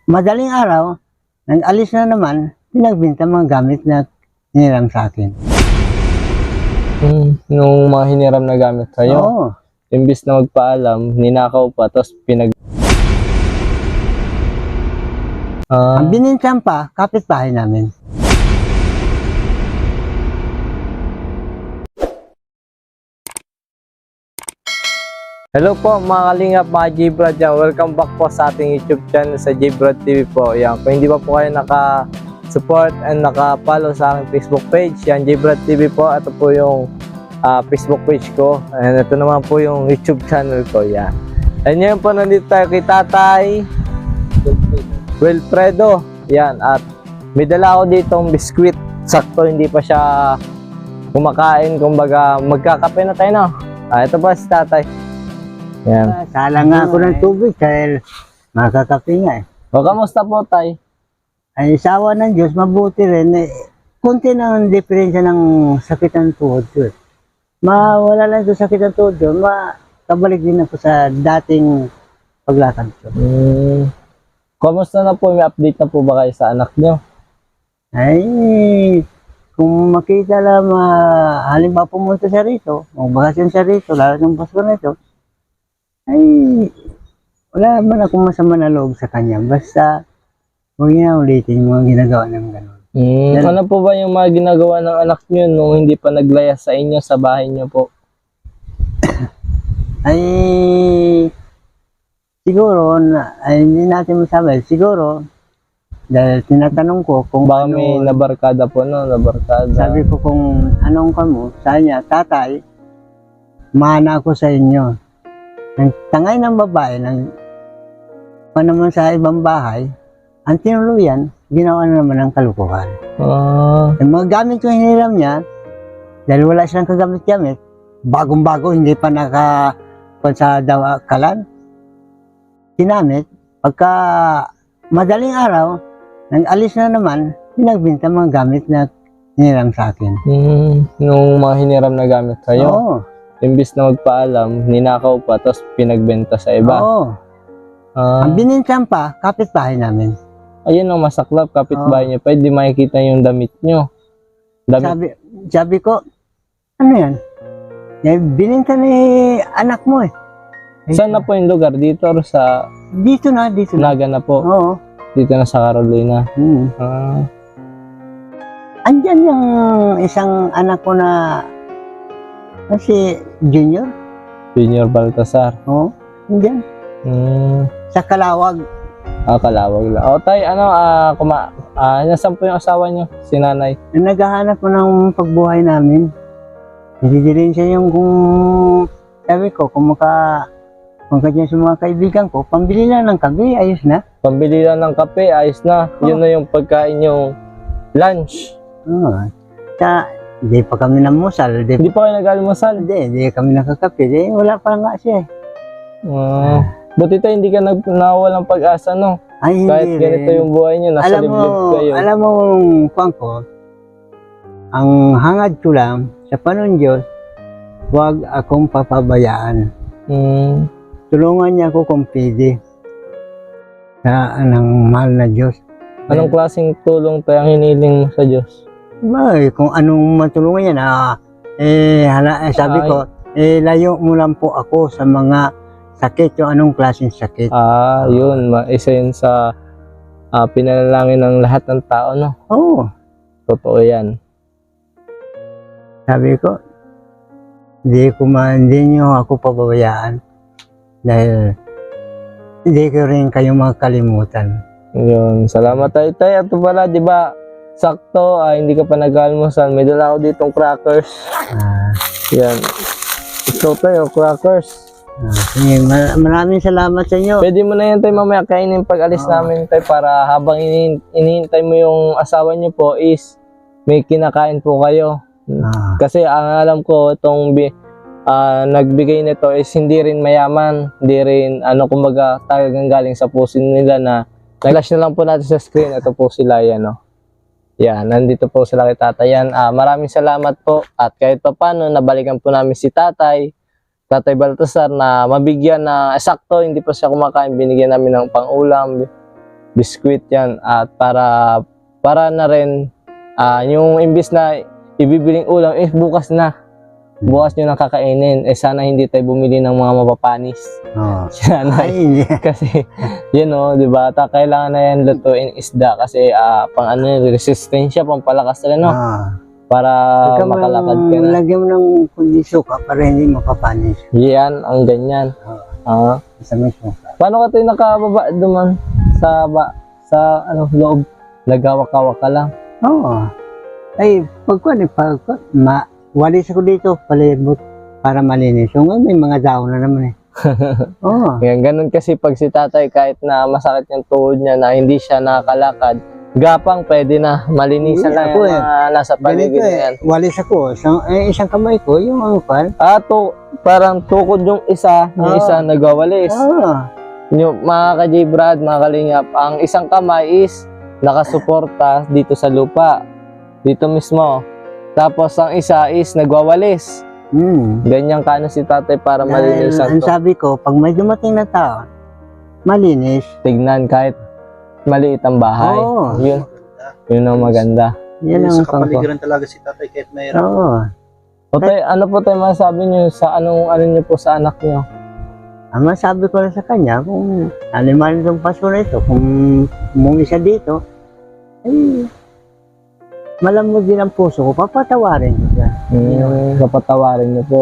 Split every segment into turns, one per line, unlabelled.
Madaling araw, nag-alis na naman, pinagbenta mga gamit na hiniram sa akin.
Nung mga hiniram na gamit sa'yo,
Oo.
imbis na magpaalam, ninakaw pa, tapos
Ang binintan pa, kapitbahay namin.
Hello po mga kalingap, mga J-Brad yan. Welcome back po sa ating YouTube channel sa J-Brad TV po. Yan. Kung hindi pa po kayo naka-support and naka-follow sa aking Facebook page, yan J-Brad TV po. Ito po yung Facebook page ko. And ito naman po yung YouTube channel ko. Yan. And ngayon po nandito tayo kay Tatay Wilfredo. Yan. At may dala ako ditong biskwit. Sakto hindi pa siya kumakain. Kumbaga magkakape na tayo, no? Ito pa si Tatay. Yan.
Sala nga ako ng tubig dahil makakape nga eh.
O, kamusta po, Tay?
Ay, sawa ng Diyos, mabuti rin. Kunti na ang diferensya ng sakit ng tuhod ko eh. Mawala lang sa sakit ng tuhod ko, makabalik din ako sa dating paglakad ko.
Kamusta na po? May update na po ba kayo sa anak nyo?
Ay, kung makita lang, halimbawa pumunta siya rito, magbakasyon siya rito, lalo ng Pasko na ito, ay, wala man akong masama na loob sa kanya. Basta, huwag niya ulitin yung mga ginagawa ng gano'n.
Ano po ba yung mga ginagawa ng anak nyo nung hindi pa naglaya sa inyo, sa bahay nyo po?
Ay, siguro, ay, hindi natin masabi. Siguro, dahil tinatanong ko kung
Baka may nabarkada po, no? Nabarkada.
sabi ko kung anong kamo, sabi niya, tatay, mana ako sa inyo. Ang tangay ng babae, pa naman sa ibang bahay, ang tinuluyan, ginawa na naman ng kalukuhan. Ang mga gamit ko hiniram niya, dahil wala siyang kagamit-gamit, bagong-bago, hindi pa sa kalan, ginamit, pagka madaling araw, nag-alis na naman, pinagbenta mga gamit na hiniram sa akin.
Nung mga hiniram na gamit sa'yo,
Oo.
imbis na magpaalam, ninakaw pa, tapos pinagbenta sa iba.
Oo. Ang binintan pa, kapitbahay namin.
Ayun ang masaklap, kapitbahay nyo. Pwede makikita yung damit nyo.
Sabi ko, ano yan? Bininta ni anak mo eh.
Saan na po yung lugar? Dito or sa
Dito na.
Naga na po?
Oo.
Dito na sa Carolina.
Andyan yung isang anak ko na si Junior.
Junior Baltasar.
Oo. Andyan. Sa Kalawag.
Kalawag lang. Tay, nasaan po yung asawa nyo? Si nanay?
Naghahanap ko ng pagbuhay namin. Hindi rin siya yung kung sabi ko, kung dyan sa mga kaibigan ko, pambili lang ng kape, ayos na.
Pambili lang ng kape, ayos na. Yun na yung pagkain yung lunch.
Hindi pa kami namusal.
Hindi pa kayo nag-almusal?
Hindi kami nakakape. Wala pa nga siya eh.
Buti tayo, hindi ka nawawalang pag-asa, no?
Ay,
kahit ganito yung buhay nyo, nasa liblib kayo.
Alam mo, Pangko, ang hangad ko lang, sa Panginoon Diyos, huwag akong papabayaan. Tulungan niya ako kung pwede. Ng mahal na Diyos.
Anong klaseng tulong tayo ang hiniling mo sa Diyos?
Kung anong matulungan niya sabi ko, layo mo lang po ako sa mga sakit, yung anong klaseng sakit.
Yun. Isa yun sa pinanalangin ng lahat ng tao, no?
Oo.
Totoo yan.
Sabi ko, hindi niyo ako pababayaan dahil hindi ko rin kayo makakalimutan. Yun.
Salamat tayo. Tay, ito pala, di ba, sakto, hindi ka pa nag-almusal. May dala ako ditong crackers. Yan. Ito tayo, crackers.
Sige, maraming salamat sa inyo.
Pwede mo na yan tayo mamaya kainin pag-alis namin tayo para habang inihintay mo yung asawa niyo po is may kinakain po kayo. Kasi ang alam ko, itong nagbigay nito is hindi rin mayaman. Hindi rin, kumbaga, talagang galing sa puso nila na nag-flash na lang po natin sa screen. Ito po sila, yan, no? Yan, nandito po sila kay tatay. Yan, maraming salamat po. At kahit pa paano, nabalikan po namin si Tatay Baltasar na mabigyan na sakto, hindi pa siya kumakain. Binigyan namin ng pang-ulam, biskwit yan, at para na rin yung imbis na ibibiling ulam, bukas nyo na kakainin. Sana hindi tayo bumili ng mga mapapanis. Sana.
Ay, hindi.
Kasi, di ba? Kailangan na yan lutuin isda kasi resistensya, pampalakas na, no? Para makalakad ka na.
Lagyan mo ng kundi suka para hindi mapapanis.
Yan, ang ganyan.
Sa may suka.
Paano ka tayo nakababa duman sa loob? Nagawak-awak ka lang.
Oo. Ay, walis ako dito, palibot para malinis. So, may mga daon na naman eh. Oo.
Yan, ganun kasi pag si tatay, kahit na masakit yung tuhod niya na hindi siya nakakalakad, gapang pwede na malinisan lang
Ako
yung mga nasa paligid
ganito
na yan.
Walis ako. Isang kamay ko, yung angkal.
Parang tukod yung isa, yung isa nagwawalis. Yung mga ka-J Brad, mga kalingap, ang isang kamay is nakasuporta dito sa lupa. Dito mismo. Tapos ang isa is nagwawalis. Ganyan ka na si tatay para malinisan
Ang sabi ko, pag may dumating na tao, malinis.
Tignan kahit maliit ang bahay. Yun ang maganda.
Yan ang
sa kapaligiran talaga si tatay kahit mayroon.
Oo.
O tay, ano po tayo masabi nyo sa ano nyo po sa anak nyo?
Ang masabi ko lang sa kanya, kung aliman itong paso na ito, kung isa dito, ay malamog din ang puso ko, papatawarin ko siya.
Kapatawarin nyo po.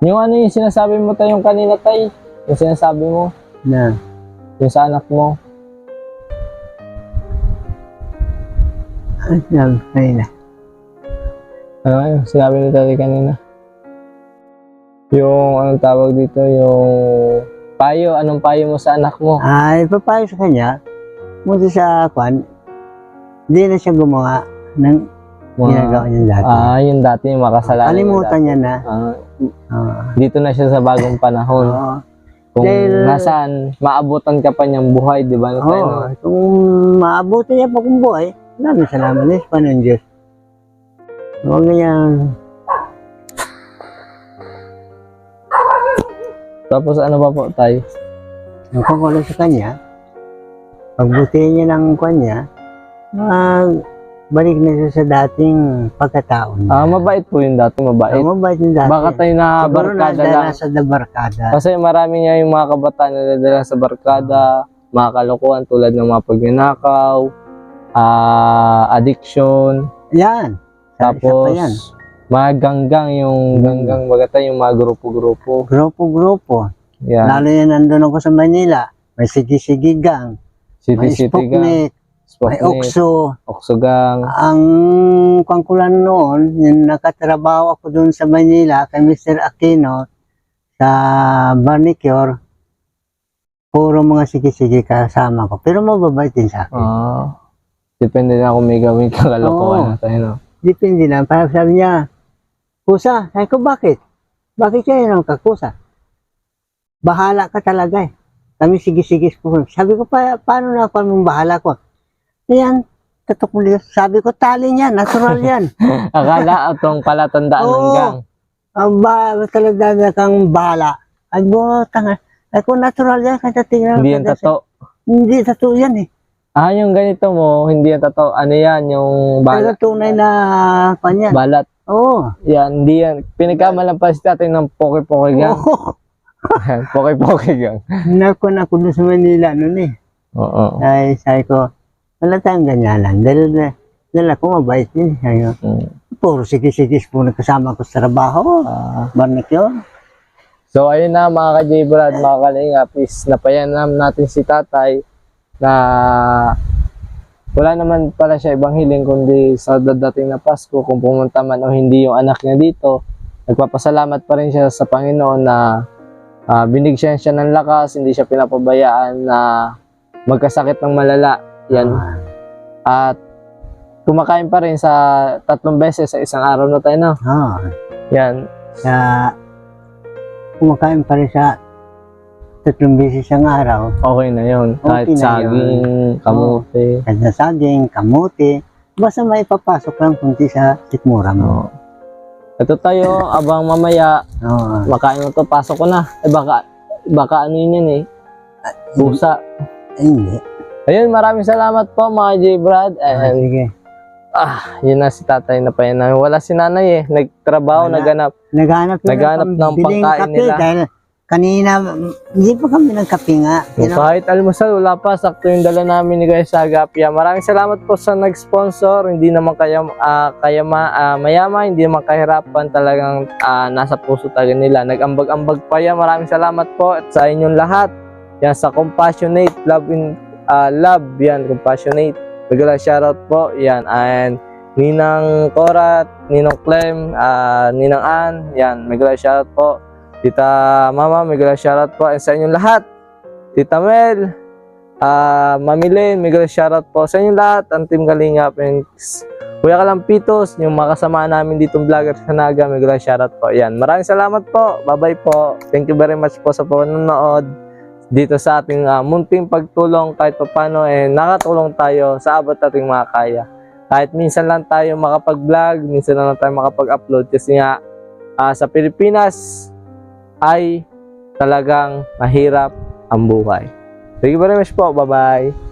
Yung yung sinasabi mo tayo yung kanina tay, yung sinasabi mo, yung sa anak mo.
Kanina.
Ano yung sinabi ni tatay kanina? Yung anong tawag dito, yung payo, anong payo mo sa anak mo?
Ay, papayo sa kanya, muna sa kwan, hindi na siya gumawa ng ginagawa niya dati.
Yung dati, yung makasalanan.
Kalimutan niya na.
Dito na siya sa bagong panahon. Kung nasaan, maabutan ka pa niyang buhay, di ba?
Kung maabutan niya pa kung buhay, maraming salamat na sa Panginoon Diyos. Huwag ganyan.
Tapos ano ba po tayo?
Ang kukulang sa kanya, pagbutihin niya ng kanya, balik na siya sa dating pagkatao niya.
Mabait po yung dati, mabait.
Mabait yung dati.
Baka tayo na
Siguro
barkada lang.
nasa barkada.
Kasi marami nga yung mga kabataan na nadala sa barkada, mga kalokohan tulad ng mga pagnanakaw, addiction.
Yan.
Tapos,
yan.
mga ganggang, yung ganggang bagata, yung mga grupo-grupo.
Grupo-grupo.
Yan.
Lalo yan nandun ako sa Manila. May Sigi-Sigi Gang. May
City gang.
Spoknek. May Okso.
Okso gang.
Ang kangkulan noon, yung nakatrabaho ako doon sa Manila kay Mr. Aquino sa Barnicure, puro mga Sigi-Sigi kasama ko. Pero mababait din sa akin.
Depende na kung may gawin kang kalokohan natin, no?
Depende lang. Parang sabi niya, Kusa, sabi ko, bakit? Bakit kayo nang kakusa? Bahala ka talaga eh. Kami sige-sige po. Sabi ko, paano na ako mong bahala ko? Ayan, tatok mo dito. Sabi ko, tali niyan, natural yan.
Akala itong palatandaan ng gang.
Talaga kang bahala. Ay, tanga. Ay, kung natural yan, kaya tingnan.
Hindi yan tato.
Hindi, tato yan eh.
Yung ganito mo, hindi yan tato. Ano yan, yung balat.
Pero tunay na panyan.
Balat.
Oo.
Yan, hindi yan. Pinagkamalan pa si tatay ng poke-poke gang. Poke-poke gang.
Nakon ako doon sa Manila noon eh.
Oo.
Ay, sabi ko, wala tayong ganyanan. Dahil ako mabait din. Sabi ko, puro sikis-sikis po nagkasama ko sa trabaho. Barnicure.
So, ayun na mga ka-J Brad, mga kalingap, is napayanam natin si tatay na wala naman pala siya ibang hiling kundi sa dadating na Pasko, kung pumunta man o hindi yung anak niya dito, nagpapasalamat pa rin siya sa Panginoon na binigyan siya ng lakas, hindi siya pinapabayaan na magkasakit ng malala. Yan. At kumakain pa rin sa 3 beses sa isang araw na tayo, no? Yan.
Kumakain pa rin sa 3 beses ang araw.
Okay na yun. Kahit
Okay na
saging, kamote.
Kahit na saging, kamote. Basta may papasok lang kunti sa sikmura mo.
Ito tayo, abang mamaya, makain mo to, pasok ko na. Baka ano yun yan eh. Pusa.
Hindi.
Ayun, maraming salamat po mga J-Brad. And
Sige.
yun na si tatay na payan namin. Wala si nanay eh. Nagtrabaho,
Wala.
naganap.
Naghanap
Naghanap ng
biling
pangkain
kape
nila.
dahil kanina, hindi pa kami nagkape nga.
Kahit almusal, wala pa. Sakto yung dala namin ni Kuya Sagapia. Maraming salamat po sa nag-sponsor. Hindi naman mayama, hindi naman kahirapan. Talagang nasa puso talaga nila. Nag-ambag-ambag pa yan. Maraming salamat po at sa inyong lahat. Yan sa Compassionate Love yan, Compassionate. Regular shoutout po. Yan, and Ninang Corat, Ninong Clem, Ninang Ann. Yan, regular shoutout po. Tita Mama, regular shoutout po. And sa inyong lahat. Tita Mel, Mami Len, regular shoutout po. Sa inyong lahat, ang Team Kalingap. And Kuya Kalampitos, yung mga kasama namin ditong vlogger sa Naga, regular shoutout po. Yan, maraming salamat po. Bye-bye po. Thank you very much po sa panonood dito sa ating munting pagtulong kahit paano nakatulong tayo sa abot ating mga kaya. Kahit minsan lang tayo makapag-vlog, minsan lang tayo makapag-upload kasi nga sa Pilipinas ay talagang mahirap ang buhay. Thank you very much po. Bye-bye.